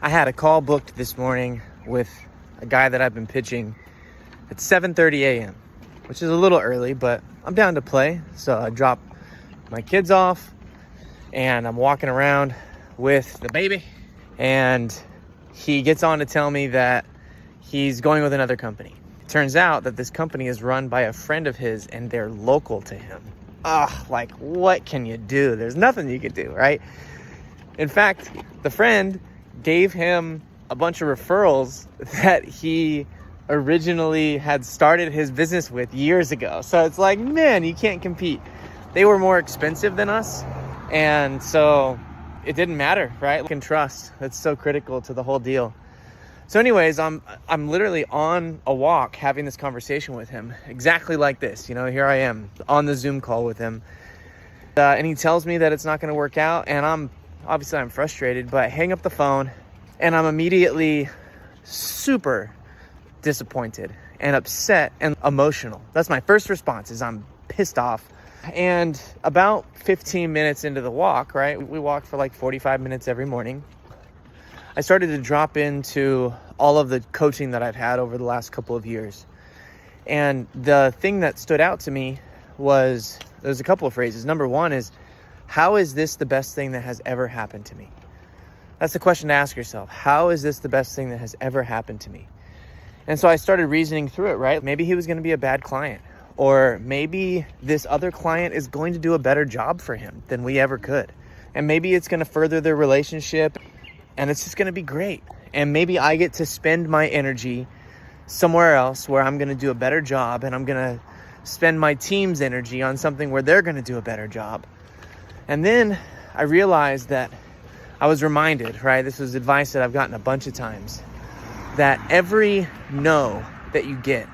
I had a call booked this morning with a guy that I've been pitching at 7:30 a.m., which is a little early, but I'm down to play. So I drop my kids off and I'm walking around with the baby, and he gets on to tell me that he's going with another company. Turns out that this company is run by a friend of his and they're local to him. Like, what can you do? There's nothing you can do, right? In fact, the friend gave him a bunch of referrals that he originally had started his business with years ago. So it's like, man, you can't compete. They were more expensive than us, and so it didn't matter, right? And trust, that's so critical to the whole deal. So anyways, I'm literally on a walk having this conversation with him, exactly like this. Here I am on the Zoom call with him, and he tells me that it's not going to work out, and I'm frustrated, but I hang up the phone and I'm immediately super disappointed and upset and emotional. That's my first response, is I'm pissed off. And about 15 minutes into the walk, right? We walk for like 45 minutes every morning. I started to drop into all of the coaching that I've had over the last couple of years. And the thing that stood out to me was, there's a couple of phrases. Number one is, how is this the best thing that has ever happened to me? That's the question to ask yourself. How is this the best thing that has ever happened to me? And so I started reasoning through it, right? Maybe he was going to be a bad client, or maybe this other client is going to do a better job for him than we ever could. And maybe it's going to further their relationship and it's just going to be great. And maybe I get to spend my energy somewhere else where I'm going to do a better job, and I'm going to spend my team's energy on something where they're going to do a better job. And then I realized that I was reminded, right? This was advice that I've gotten a bunch of times, that every no that you get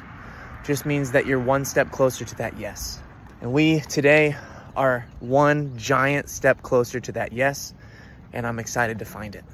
just means that you're one step closer to that yes. And we today are one giant step closer to that yes, and I'm excited to find it.